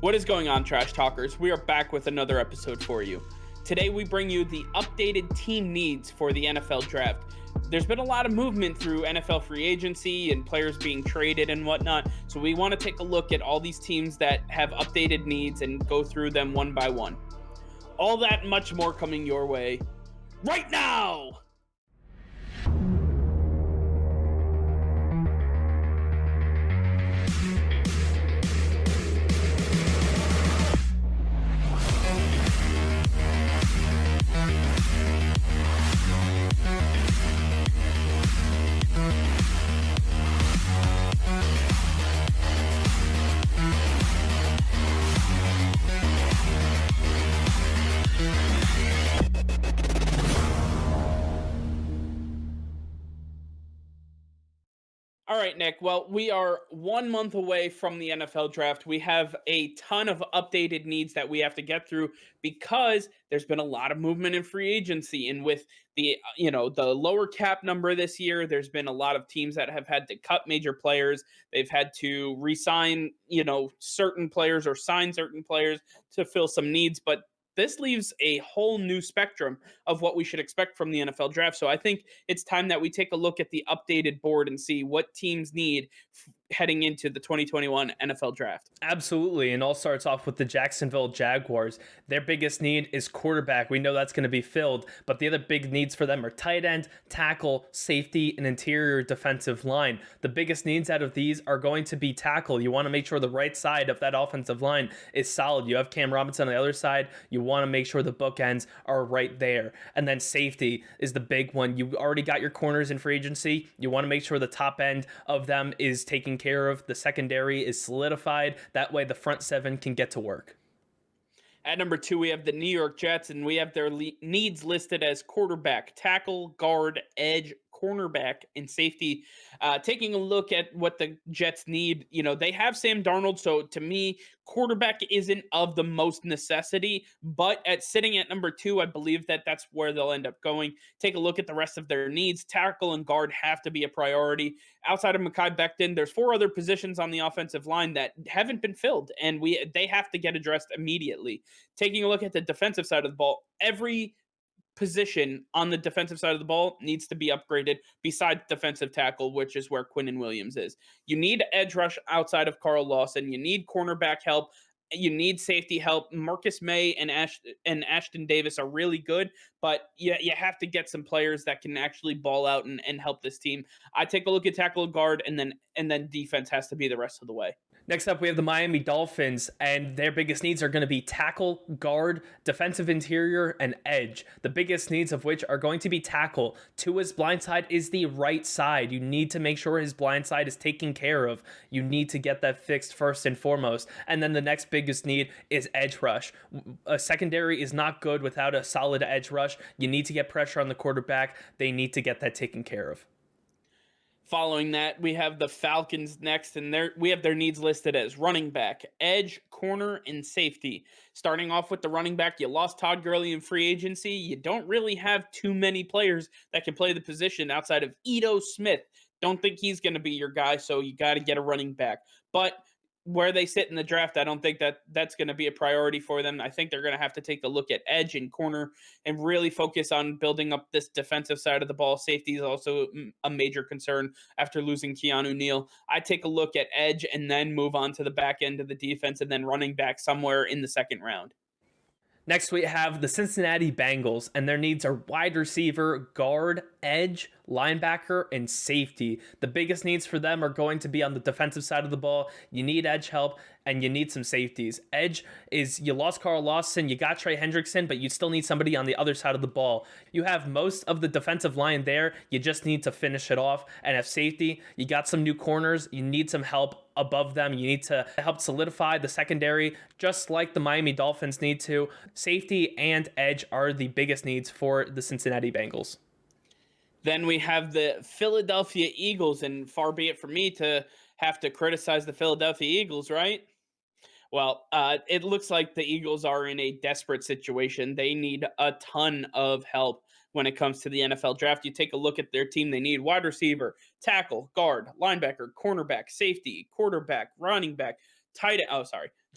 What is going on, Trash Talkers? We are back with another episode for you. Today, we bring you the updated team needs for the NFL draft. There's been a lot of movement through NFL free agency and players being traded and whatnot, so we want to take a look at all these teams that have updated needs and go through them one by one. All that and much more coming your way right now! All right, Nick. Well, we are 1 month away from the NFL draft. We have a ton of updated needs that we have to get through because there's been a lot of movement in free agency. And with the lower cap number this year, there's been a lot of teams that have had to cut major players. They've had to re-sign, certain players or sign certain players to fill some needs. But this leaves a whole new spectrum of what we should expect from the NFL draft. So I think it's time that we take a look at the updated board and see what teams need heading into the 2021 NFL draft. Absolutely. And all starts off with the Jacksonville Jaguars. Their biggest need is quarterback. We know that's going to be filled, but the other big needs for them are tight end, tackle, safety, and interior defensive line. The biggest needs out of these are going to be tackle. You want to make sure the right side of that offensive line is solid. You have Cam Robinson on the other side. You want to make sure the bookends are right there. And then safety is the big one. You already got your corners in free agency. You want to make sure the top end of them is taken care of. The secondary is solidified. That way the front seven can get to work. At number 2, we have the New York Jets, and we have their needs listed as quarterback, tackle, guard, edge, cornerback, and safety. Taking a look at what the Jets need, they have Sam Darnold, so to me, quarterback isn't of the most necessity, but sitting at number 2, I believe that that's where they'll end up going. Take a look at the rest of their needs. Tackle and guard have to be a priority. Outside of Mekhi Becton, there's 4 other positions on the offensive line that haven't been filled, and they have to get addressed immediately. Taking a look at the defensive side of the ball, every position on the defensive side of the ball needs to be upgraded besides defensive tackle, which is where Quinnen Williams is. You need edge rush outside of Carl Lawson. You need cornerback help. You need safety help. Marcus May and Ashton Davis are really good, but you have to get some players that can actually ball out and help this team. I take a look at tackle and guard, and then defense has to be the rest of the way. Next up, we have the Miami Dolphins, and their biggest needs are going to be tackle, guard, defensive interior, and edge. The biggest needs of which are going to be tackle. Tua's blind side is the right side. You need to make sure his blind side is taken care of. You need to get that fixed first and foremost. And then the next biggest need is edge rush. A secondary is not good without a solid edge rush. You need to get pressure on the quarterback. They need to get that taken care of. Following that, we have the Falcons next, and we have their needs listed as running back, edge, corner, and safety. Starting off with the running back, you lost Todd Gurley in free agency. You don't really have too many players that can play the position outside of Ito Smith. Don't think he's going to be your guy, so you got to get a running back. But where they sit in the draft, I don't think that's going to be a priority for them. I think they're going to have to take a look at edge and corner and really focus on building up this defensive side of the ball. Safety is also a major concern after losing Keanu Neal. I take a look at edge and then move on to the back end of the defense and then running back somewhere in the second round. Next, we have the Cincinnati Bengals, and their needs are wide receiver, guard, edge, linebacker, and safety. The biggest needs for them are going to be on the defensive side of the ball. You need edge help, and you need some safeties. Edge is you lost Carl Lawson, you got Trey Hendrickson, but you still need somebody on the other side of the ball. You have most of the defensive line there. You just need to finish it off. And at safety, you got some new corners. You need some help above them. You need to help solidify the secondary, just like the Miami Dolphins need to. Safety and edge are the biggest needs for the Cincinnati Bengals. Then we have the Philadelphia Eagles, and far be it from me to have to criticize the Philadelphia Eagles, right? Well, it looks like the Eagles are in a desperate situation. They need a ton of help when it comes to the NFL draft. You take a look at their team, they need wide receiver, tackle, guard, linebacker, cornerback, safety, quarterback, running back,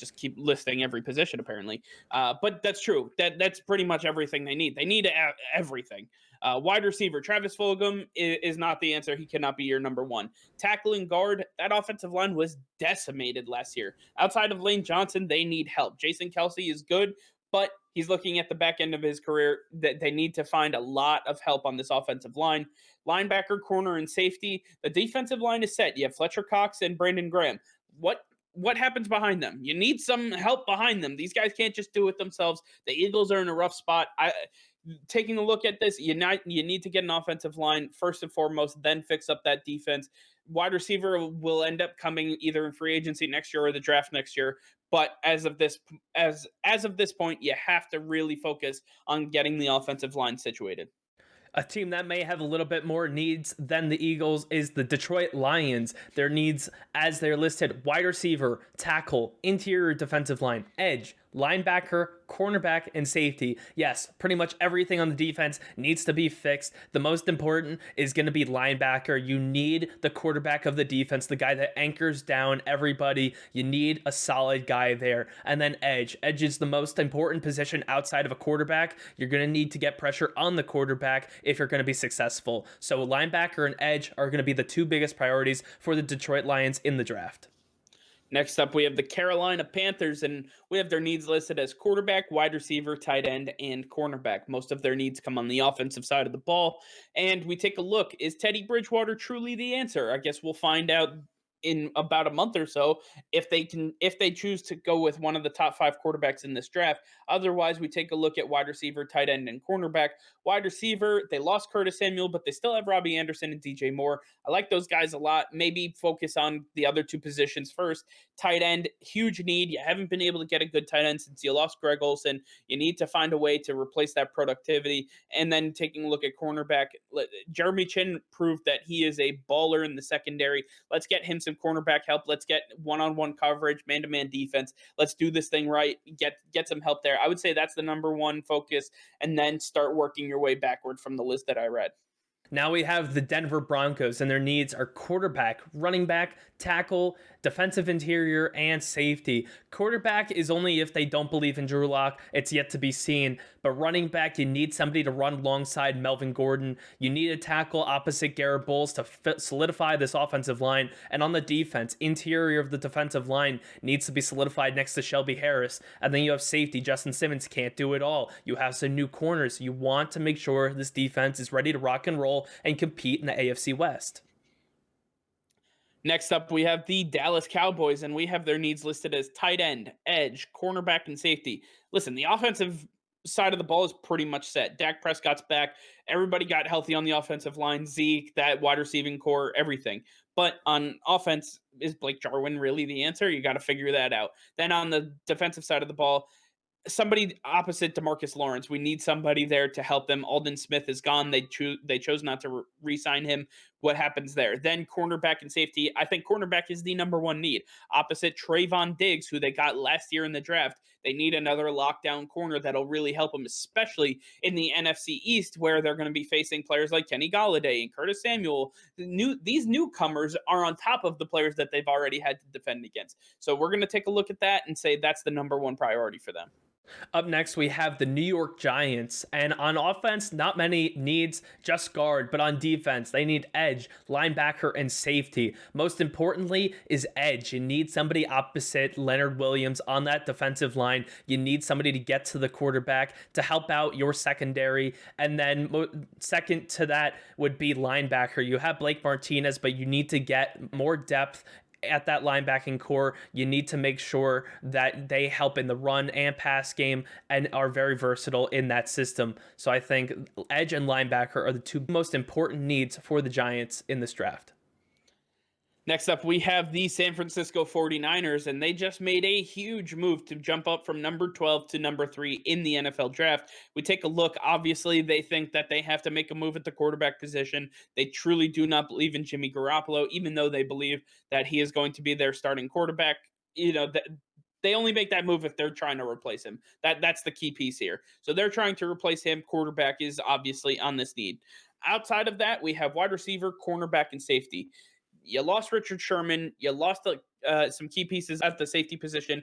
just keep listing every position apparently. But that's true. That's pretty much everything they need. They need everything. Wide receiver Travis Fulgham is not the answer. He cannot be your number one. Tackling guard, that offensive line was decimated last year. Outside of Lane Johnson, they need help. Jason Kelsey is good, but he's looking at the back end of his career. That they need to find a lot of help on this offensive line. Linebacker, corner, and safety. The defensive line is set. You have Fletcher Cox and Brandon Graham. What happens behind them? You need some help behind them. These guys can't just do it themselves. The Eagles are in a rough spot. Taking a look at this, you need to get an offensive line first and foremost, then fix up that defense. Wide receiver will end up coming either in free agency next year or the draft next year. But as of this point, you have to really focus on getting the offensive line situated. A team that may have a little bit more needs than the Eagles is the Detroit Lions. Their needs, as they're listed: wide receiver, tackle, interior defensive line, edge, linebacker, cornerback, and safety. Yes, pretty much everything on the defense needs to be fixed. The most important is going to be linebacker. You need the quarterback of the defense, the guy that anchors down everybody. You need a solid guy there. And then edge. Edge is the most important position outside of a quarterback. You're going to need to get pressure on the quarterback if you're going to be successful. So linebacker and edge are going to be the two biggest priorities for the Detroit Lions in the draft. Next up, we have the Carolina Panthers, and we have their needs listed as quarterback, wide receiver, tight end, and cornerback. Most of their needs come on the offensive side of the ball. And we take a look. Is Teddy Bridgewater truly the answer? I guess we'll find out in about a month or so if they choose to go with one of the top 5 quarterbacks in this draft. Otherwise, we take a look at wide receiver, tight end, and cornerback. Wide receiver, they lost Curtis Samuel, but they still have Robbie Anderson and DJ Moore. I like those guys a lot. Maybe focus on the other 2 positions first. Tight end, huge need. You haven't been able to get a good tight end since you lost Greg Olsen. You need to find a way to replace that productivity. And then taking a look at cornerback, Jeremy Chin proved that he is a baller in the secondary. Let's get him some cornerback help. Let's get one-on-one coverage, man-to-man defense. Let's do this thing right. Get some help there. I would say that's the number one focus, and then start working your way backward from the list that I read. Now we have the Denver Broncos, and their needs are quarterback, running back, tackle, defensive interior, and safety. Quarterback is only if they don't believe in Drew Lock. It's yet to be seen. But running back, you need somebody to run alongside Melvin Gordon. You need a tackle opposite Garrett Bowles to solidify this offensive line. And on the defense, interior of the defensive line needs to be solidified next to Shelby Harris. And then you have safety. Justin Simmons can't do it all. You have some new corners. You want to make sure this defense is ready to rock and roll and compete in the AFC West. Next up, we have the Dallas Cowboys, and we have their needs listed as tight end, edge, cornerback, and safety. Listen, the offensive side of the ball is pretty much set. Dak Prescott's back. Everybody got healthy on the offensive line. Zeke, that wide receiving core, everything. But on offense, is Blake Jarwin really the answer? You got to figure that out. Then on the defensive side of the ball, somebody opposite DeMarcus Lawrence. We need somebody there to help them. Aldon Smith is gone. They chose not to re-sign him. What happens there? Then cornerback and safety. I think cornerback is the number one need. Opposite Trayvon Diggs, who they got last year in the draft. They need another lockdown corner that'll really help them, especially in the NFC East, where they're going to be facing players like Kenny Golladay and Curtis Samuel. These newcomers are on top of the players that they've already had to defend against. So we're going to take a look at that and say that's the number one priority for them. Up next, we have the New York Giants. And on offense, not many needs, just guard. But on defense, they need edge, linebacker, and safety. Most importantly is edge. You need somebody opposite Leonard Williams on that defensive line. You need somebody to get to the quarterback to help out your secondary. And then second to that would be linebacker. You have Blake Martinez, but you need to get more depth at that linebacking core. You need to make sure that they help in the run and pass game and are very versatile in that system. So I think edge and linebacker are the 2 most important needs for the Giants in this draft. Next up, we have the San Francisco 49ers, and they just made a huge move to jump up from number 12 to number 3 in the NFL draft. We take a look. Obviously, they think that they have to make a move at the quarterback position. They truly do not believe in Jimmy Garoppolo, even though they believe that he is going to be their starting quarterback. They only make that move if they're trying to replace him. That's the key piece here. So they're trying to replace him. Quarterback is obviously on this need. Outside of that, we have wide receiver, cornerback, and safety. You lost Richard Sherman. You lost some key pieces at the safety position.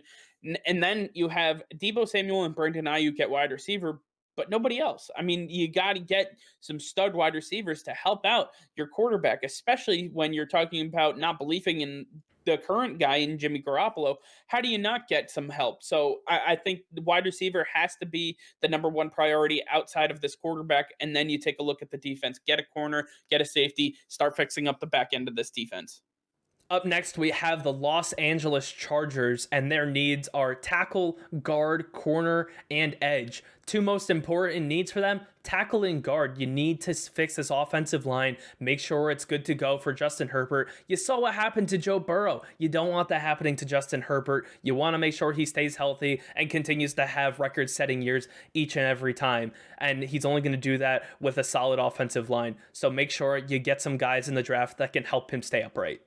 And then you have Debo Samuel and Brandon Ayuk at wide receiver, but nobody else. I mean, you got to get some stud wide receivers to help out your quarterback, especially when you're talking about not believing in the current guy in Jimmy Garoppolo. How do you not get some help? So I think the wide receiver has to be the number one priority outside of this quarterback. And then you take a look at the defense, get a corner, get a safety, start fixing up the back end of this defense. Up next, we have the Los Angeles Chargers, and their needs are tackle, guard, corner, and edge. Two most important needs for them: tackle and guard. You need to fix this offensive line, make sure it's good to go for Justin Herbert. You saw what happened to Joe Burrow. You don't want that happening to Justin Herbert. You want to make sure he stays healthy and continues to have record-setting years each and every time. And he's only going to do that with a solid offensive line. So make sure you get some guys in the draft that can help him stay upright.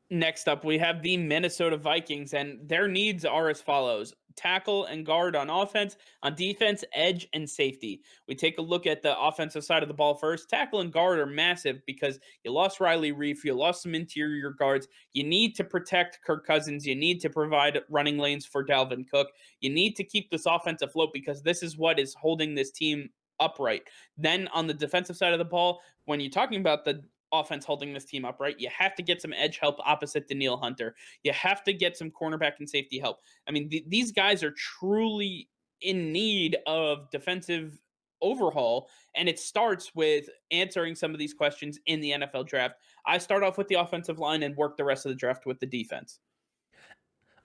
Next up, we have the Minnesota Vikings, and their needs are as follows: tackle and guard on offense, on defense, edge, and safety. We take a look at the offensive side of the ball first. Tackle and guard are massive because you lost Riley Reef, you lost some interior guards. You need to protect Kirk Cousins, you need to provide running lanes for Dalvin Cook. You need to keep this offense afloat because this is what is holding this team upright. Then on the defensive side of the ball, when you're talking about the offense holding this team upright, you have to get some edge help opposite Daniil Hunter. You have to get some cornerback and safety help. I mean, these guys are truly in need of defensive overhaul, and it starts with answering some of these questions in the NFL draft. I start off with the offensive line and work the rest of the draft with the defense.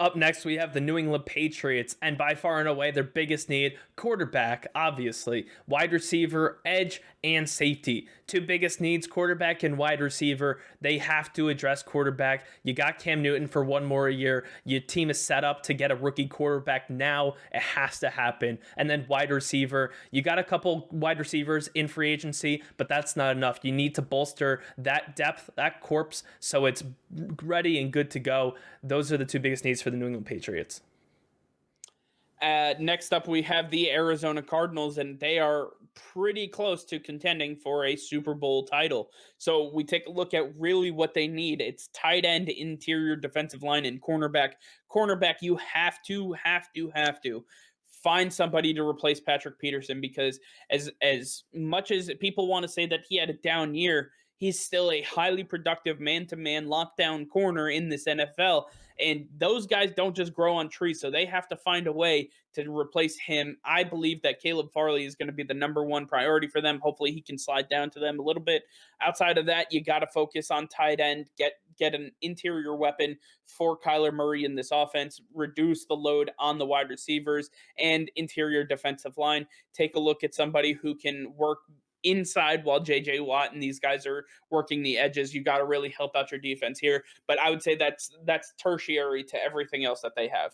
Up next, we have the New England Patriots, and by far and away their biggest need: quarterback, obviously, wide receiver, edge, and safety. Two biggest needs: quarterback and wide receiver. They have to address quarterback. You got Cam Newton for one more year. Your team is set up to get a rookie quarterback now. It has to happen. And then wide receiver. You got a couple wide receivers in free agency, but that's not enough. You need to bolster that depth, that corpse, so it's ready and good to go. Those are the two biggest needs for the New England Patriots. Next up, we have the Arizona Cardinals, and they are pretty close to contending for a Super Bowl title. So we take a look at really what they need. It's tight end, interior defensive line, and cornerback. Cornerback, you have to find somebody to replace Patrick Peterson, because as much as people want to say that he had a down year, he's still a highly productive man-to-man lockdown corner in this NFL. And those guys don't just grow on trees, so they have to find a way to replace him. I believe that Caleb Farley is going to be the number one priority for them. Hopefully he can slide down to them a little bit. Outside of that, you got to focus on tight end, get an interior weapon for Kyler Murray in this offense, reduce the load on the wide receivers and interior defensive line. Take a look at somebody who can work inside while JJ Watt and these guys are working the edges. You got to really help out your defense here, but I would say that's tertiary to everything else that they have.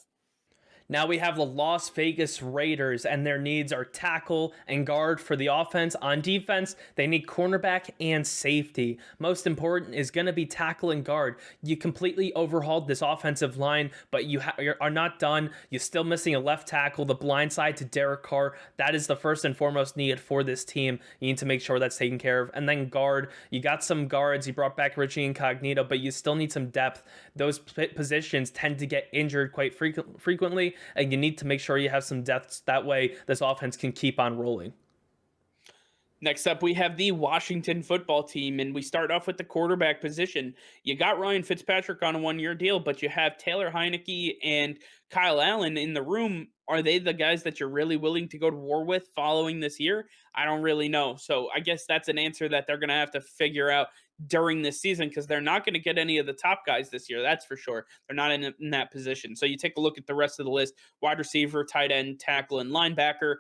Now we have the Las Vegas Raiders, and their needs are tackle and guard for the offense. On defense, they need cornerback and safety. Most important is going to be tackle and guard. You completely overhauled this offensive line, but you are not done. You're still missing a left tackle, the blind side to Derek Carr. That is the first and foremost need for this team. You need to make sure that's taken care of. And then guard, you got some guards. You brought back Richie Incognito, but you still need some depth. Those positions tend to get injured quite frequently, and you need to make sure you have some depth. That way this offense can keep on rolling. Next up, we have the Washington football team, and we start off with the quarterback position. You got Ryan Fitzpatrick on a one-year deal, but you have Taylor Heineke and Kyle Allen in the room. Are they the guys that you're really willing to go to war with following this year? I don't really know. So I guess that's an answer that they're going to have to figure out during this season, because they're not going to get any of the top guys this year. That's for sure. They're not in that position. So you take a look at the rest of the list: wide receiver, tight end, tackle, and linebacker.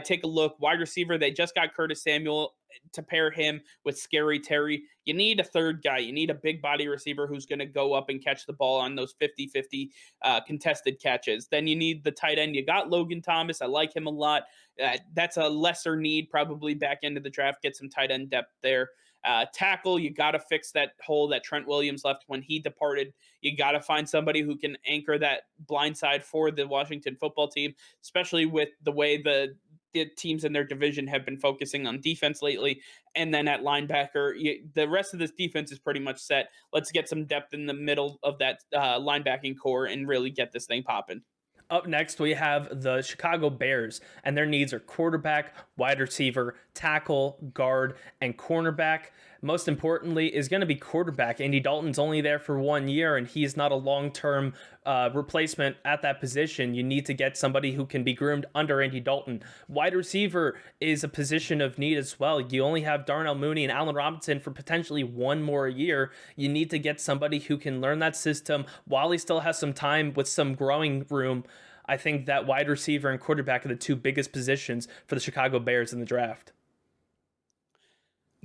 Take a look. Wide receiver, they just got Curtis Samuel to pair him with Scary Terry. You need a third guy. You need a big body receiver who's going to go up and catch the ball on those 50-50 contested catches. Then you need the tight end. You got Logan Thomas. I like him a lot. That's a lesser need, probably back into the draft. Get some tight end depth there. Tackle, you got to fix that hole that Trent Williams left when he departed. You got to find somebody who can anchor that blind side for the Washington football team, especially with the way the the teams in their division have been focusing on defense lately. And then at linebacker, the rest of this defense is pretty much set. Let's get some depth in the middle of that linebacking core and really get this thing popping. Up next, we have the Chicago Bears, and their needs are quarterback, wide receiver, tackle, guard, and cornerback. Most importantly, is going to be quarterback. Andy Dalton's only there for 1 year, and he's not a long-term replacement at that position. You need to get somebody who can be groomed under Andy Dalton. Wide receiver is a position of need as well. You only have Darnell Mooney and Allen Robinson for potentially 1 more year. You need to get somebody who can learn that system while he still has some time with some growing room. I think that wide receiver and quarterback are the two biggest positions for the Chicago Bears in the draft.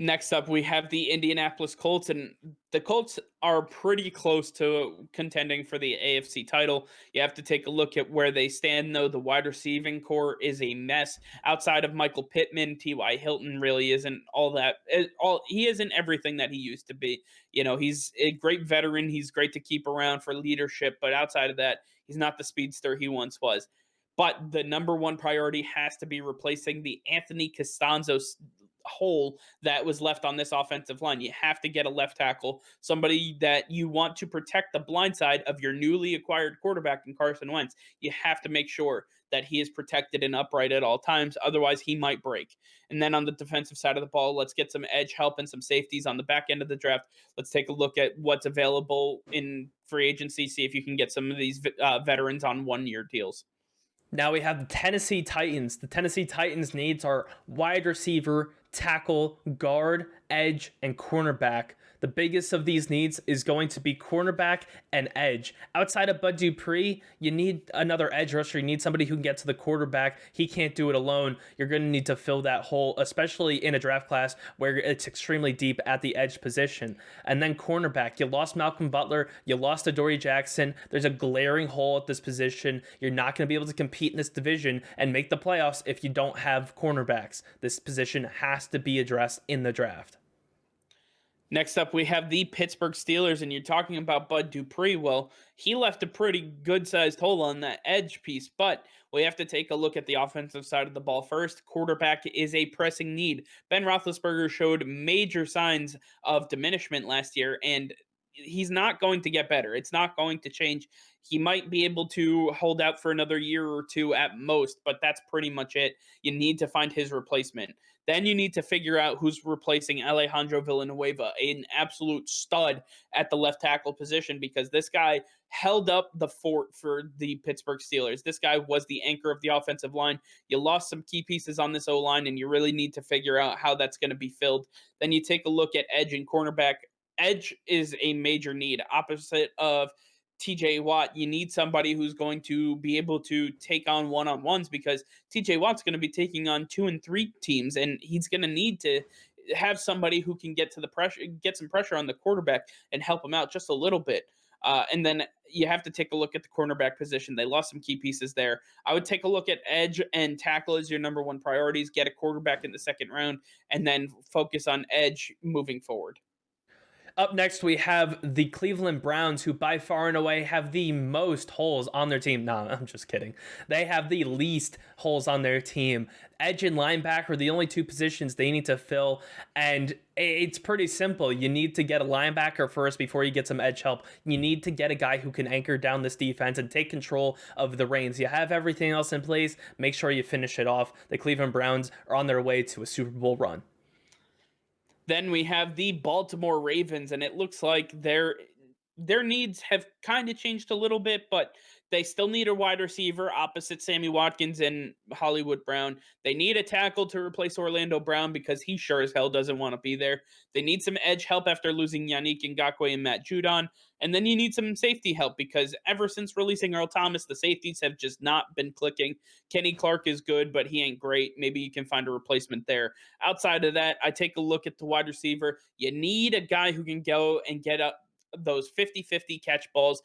Next up, we have the Indianapolis Colts, and the Colts are pretty close to contending for the AFC title. You have to take a look at where they stand, though. The wide receiving core is a mess. Outside of Michael Pittman, T.Y. Hilton really isn't all that. He isn't everything that he used to be. He's a great veteran. He's great to keep around for leadership, but outside of that, he's not the speedster he once was. But the number one priority has to be replacing the Anthony Costanzo hole that was left on this offensive line. You have to get a left tackle, somebody that you want to protect the blind side of your newly acquired quarterback in Carson Wentz. You have to make sure that he is protected and upright at all times. Otherwise, he might break. And then on the defensive side of the ball, let's get some edge help and some safeties on the back end of the draft. Let's take a look at what's available in free agency, see if you can get some of these veterans on 1 year deals. Now we have the Tennessee Titans. The Tennessee Titans' needs are wide receiver, tackle, guard, edge, and cornerback. The biggest of these needs is going to be cornerback and edge. Outside of Bud Dupree, you need another edge rusher. You need somebody who can get to the quarterback. He can't do it alone. You're going to need to fill that hole, especially in a draft class where it's extremely deep at the edge position. And then cornerback, you lost Malcolm Butler. You lost Adoree Jackson. There's a glaring hole at this position. You're not going to be able to compete in this division and make the playoffs if you don't have cornerbacks. This position has to be addressed in the draft. Next up, we have the Pittsburgh Steelers, and you're talking about Bud Dupree. Well, he left a pretty good-sized hole on that edge piece, but we have to take a look at the offensive side of the ball first. Quarterback is a pressing need. Ben Roethlisberger showed major signs of diminishment last year, and he's not going to get better. It's not going to change. He might be able to hold out for another year or two at most, but that's pretty much it. You need to find his replacement. Then you need to figure out who's replacing Alejandro Villanueva, an absolute stud at the left tackle position, because this guy held up the fort for the Pittsburgh Steelers. This guy was the anchor of the offensive line. You lost some key pieces on this O-line, and you really need to figure out how that's going to be filled. Then you take a look at edge and cornerback. Edge is a major need. Opposite of TJ Watt, you need somebody who's going to be able to take on one-on-ones, because TJ Watt's going to be taking on 2 and 3 teams, and he's going to need to have somebody who can get to the pressure, get some pressure on the quarterback and help him out just a little bit. And then you have to take a look at the cornerback position. They lost some key pieces there. I would take a look at edge and tackle as your number one priorities. Get a quarterback in the second round, and then focus on edge moving forward. Up next, we have the Cleveland Browns, who by far and away have the most holes on their team. Nah, I'm just kidding. They have the least holes on their team. Edge and linebacker are the only two positions they need to fill, and it's pretty simple. You need to get a linebacker first before you get some edge help. You need to get a guy who can anchor down this defense and take control of the reins. You have everything else in place. Make sure you finish it off. The Cleveland Browns are on their way to a Super Bowl run. Then we have the Baltimore Ravens, and it looks like their needs have kind of changed a little bit, but they still need a wide receiver opposite Sammy Watkins and Hollywood Brown. They need a tackle to replace Orlando Brown, because he sure as hell doesn't want to be there. They need some edge help after losing Yannick Ngakoue and Matt Judon. And then you need some safety help, because ever since releasing Earl Thomas, the safeties have just not been clicking. Kenny Clark is good, but he ain't great. Maybe you can find a replacement there. Outside of that, I take a look at the wide receiver. You need a guy who can go and get up those 50-50 catch balls,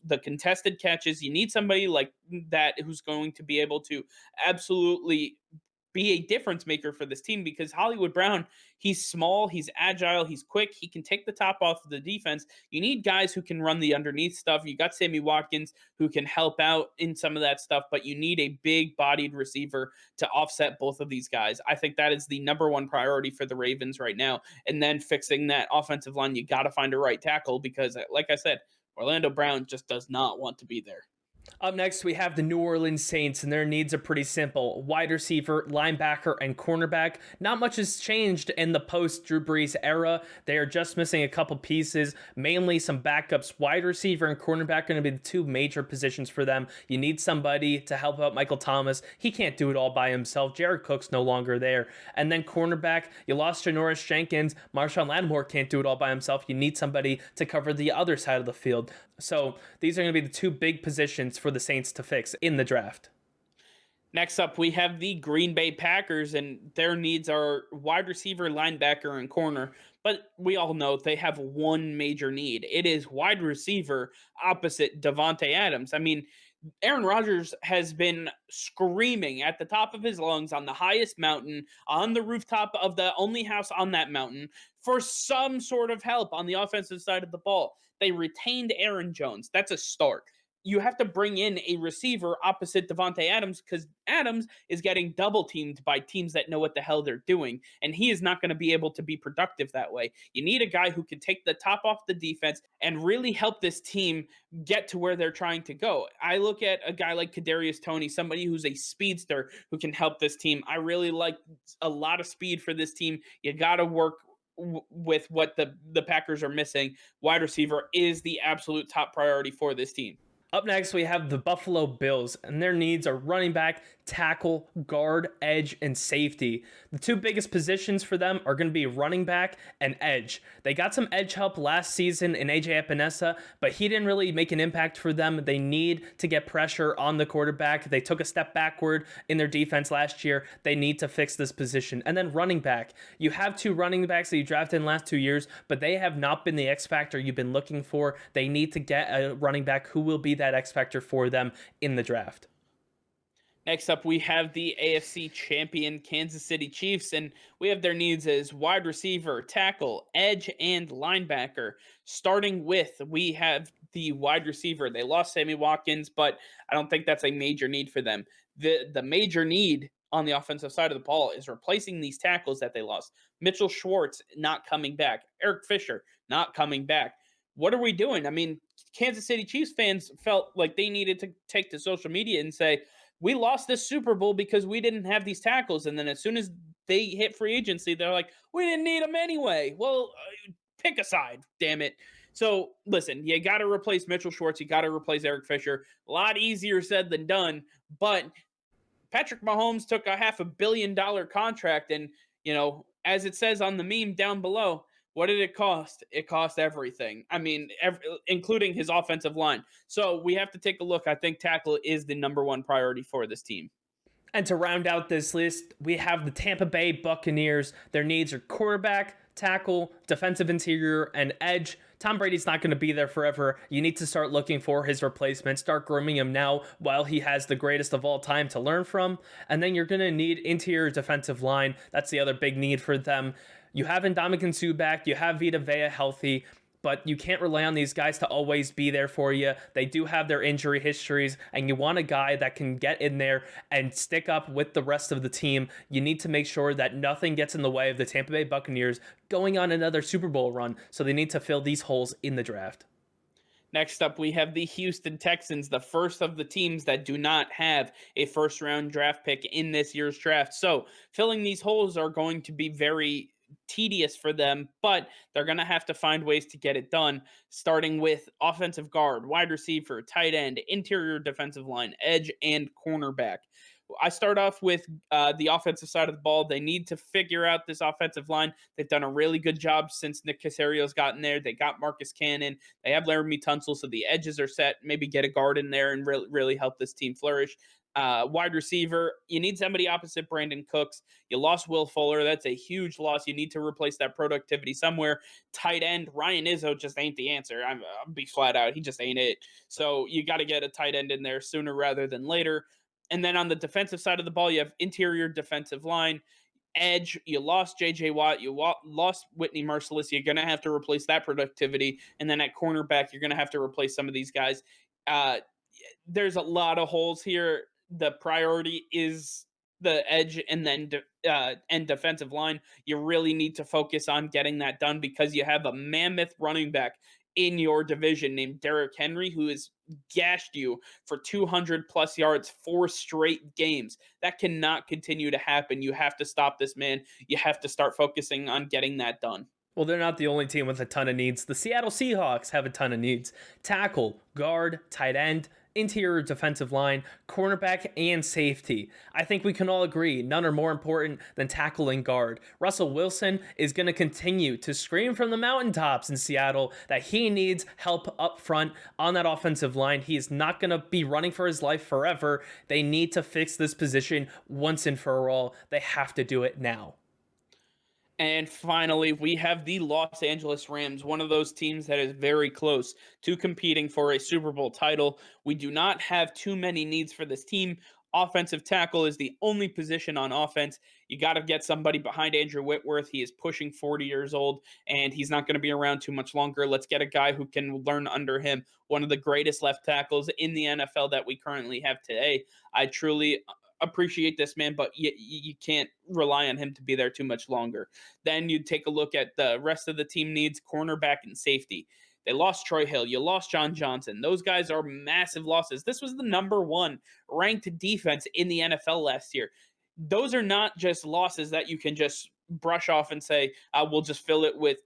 the contested catches. You need somebody like that who's going to be able to absolutely be a difference maker for this team because Hollywood Brown, he's small, he's agile, he's quick, he can take the top off of the defense. You need guys who can run the underneath stuff. You got Sammy Watkins who can help out in some of that stuff, but you need a big bodied receiver to offset both of these guys. I think that is the number one priority for the Ravens right now. And then fixing that offensive line, you got to find a right tackle because, like I said, Orlando Brown just does not want to be there. Up next, we have the New Orleans Saints, and their needs are pretty simple. Wide receiver, linebacker, and cornerback. Not much has changed in the post-Drew Brees era. They are just missing a couple pieces, mainly some backups. Wide receiver and cornerback are going to be the two major positions for them. You need somebody to help out Michael Thomas. He can't do it all by himself. Jared Cook's no longer there. And then cornerback, you lost Janoris Jenkins. Marshawn Lattimore can't do it all by himself. You need somebody to cover the other side of the field. So these are going to be the two big positions for the Saints to fix in the draft. Next up, we have the Green Bay Packers, and their needs are wide receiver, linebacker, and corner. But we all know they have one major need. It is wide receiver opposite Devontae Adams. I mean, Aaron Rodgers has been screaming at the top of his lungs on the highest mountain, on the rooftop of the only house on that mountain, for some sort of help on the offensive side of the ball. They retained Aaron Jones. That's a start. You have to bring in a receiver opposite Devontae Adams because Adams is getting double teamed by teams that know what the hell they're doing, and he is not going to be able to be productive that way. You need a guy who can take the top off the defense and really help this team get to where they're trying to go. I look at a guy like Kadarius Toney, somebody who's a speedster who can help this team. I really like a lot of speed for this team. You got to work with what the Packers are missing. Wide receiver is the absolute top priority for this team. Up next, we have the Buffalo Bills, and their needs are running back, tackle, guard, edge, and safety. The two biggest positions for them are going to be running back and edge. They got some edge help last season in AJ Epinesa, but he didn't really make an impact for them. They need to get pressure on the quarterback. They took a step backward in their defense last year. They need to fix this position. And then running back. You have two running backs that you drafted in the last 2 years, but they have not been the X factor you've been looking for. They need to get a running back who will be that X factor for them in the draft. Next up, we have the AFC champion Kansas City Chiefs, and we have their needs as wide receiver, tackle, edge, and linebacker. Starting with, we have the wide receiver. They lost Sammy Watkins, but I don't think that's a major need for them. The major need on the offensive side of the ball is replacing these tackles that they lost. Mitchell Schwartz not coming back. Eric Fisher not coming back. What are we doing? I mean, Kansas City Chiefs fans felt like they needed to take to social media and say, we lost this Super Bowl because we didn't have these tackles. And then as soon as they hit free agency, they're like, we didn't need them anyway. Well, pick a side, damn it. So listen, you got to replace Mitchell Schwartz. You got to replace Eric Fisher. A lot easier said than done. But Patrick Mahomes took a $500 million contract. And, you know, as it says on the meme down below, what did it cost? It cost everything. I mean, including his offensive line. So we have to take a look. I think tackle is the number one priority for this team. And to round out this list, we have the Tampa Bay Buccaneers. Their needs are quarterback, tackle, defensive interior, and edge. Tom Brady's not going to be there forever. You need to start looking for his replacement. Start grooming him now while he has the greatest of all time to learn from. And then you're going to need interior defensive line. That's the other big need for them. You have Ndamukong Suh back. You have Vita Vea healthy. But you can't rely on these guys to always be there for you. They do have their injury histories, and you want a guy that can get in there and stick up with the rest of the team. You need to make sure that nothing gets in the way of the Tampa Bay Buccaneers going on another Super Bowl run, so they need to fill these holes in the draft. Next up, we have the Houston Texans, the first of the teams that do not have a first-round draft pick in this year's draft. So filling these holes are going to be very tedious for them, but they're going to have to find ways to get it done, starting with offensive guard, wide receiver, tight end, interior defensive line, edge, and cornerback. I start off with the offensive side of the ball. They need to figure out this offensive line. They've done a really good job since Nick Caserio's gotten there. They got Marcus Cannon. They have Laramie Tunsil, so the edges are set. Maybe get a guard in there and really help this team flourish. Wide receiver, you need somebody opposite Brandon Cooks. You lost Will Fuller. That's a huge loss. You need to replace that productivity somewhere. Tight end, Ryan Izzo just ain't the answer. I'll be flat out. He just ain't it. So you got to get a tight end in there sooner rather than later. And then on the defensive side of the ball, you have interior defensive line, edge. You lost J.J. Watt. You lost Whitney Merciless. You're going to have to replace that productivity. And then at cornerback, you're going to have to replace some of these guys. Uh, there's a lot of holes here. The priority is the edge and then and defensive line. You really need to focus on getting that done because you have a mammoth running back in your division named Derrick Henry who has gashed you for 200 plus yards 4 straight games. That cannot continue to happen. You have to stop this man. You have to start focusing on getting that done. Well, they're not the only team with a ton of needs. The Seattle Seahawks have a ton of needs. Tackle, guard, tight end, interior defensive line, cornerback, and safety. I think we can all agree none are more important than tackle and guard. Russell Wilson is going to continue to scream from the mountaintops in Seattle that he needs help up front on that offensive line. He is not going to be running for his life forever. They need to fix this position once and for all. They have to do it now. And finally, we have the Los Angeles Rams, one of those teams that is very close to competing for a Super Bowl title. We do not have too many needs for this team. Offensive tackle is the only position on offense. You got to get somebody behind Andrew Whitworth. He is pushing 40 years old, and he's not going to be around too much longer. Let's get a guy who can learn under him, one of the greatest left tackles in the NFL that we currently have today. I truly appreciate this man, but you can't rely on him to be there too much longer. Then you take a look at the rest of the team needs, cornerback and safety. They lost Troy Hill. You lost John Johnson. Those guys are massive losses. This was the number 1 ranked defense in the NFL last year. Those are not just losses that you can just brush off and say, we'll just fill it with,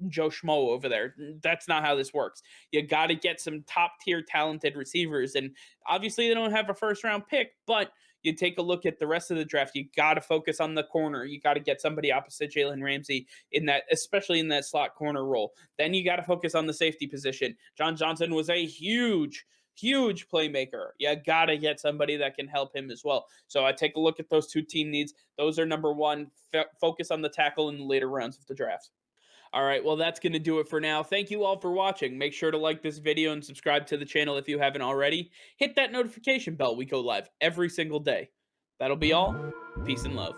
Joe Schmo over there. That's not how this works. You got to get some top tier talented receivers. And obviously they don't have a first round pick, but you take a look at the rest of the draft. You got to focus on the corner. You got to get somebody opposite Jalen Ramsey in that, especially in that slot corner role. Then you got to focus on the safety position. John Johnson was a huge playmaker. You got to get somebody that can help him as well. So I take a look at those two team needs. Those are number 1. Focus on the tackle in the later rounds of the draft. All right, well, that's going to do it for now. Thank you all for watching. Make sure to like this video and subscribe to the channel if you haven't already. Hit that notification bell. We go live every single day. That'll be all. Peace and love.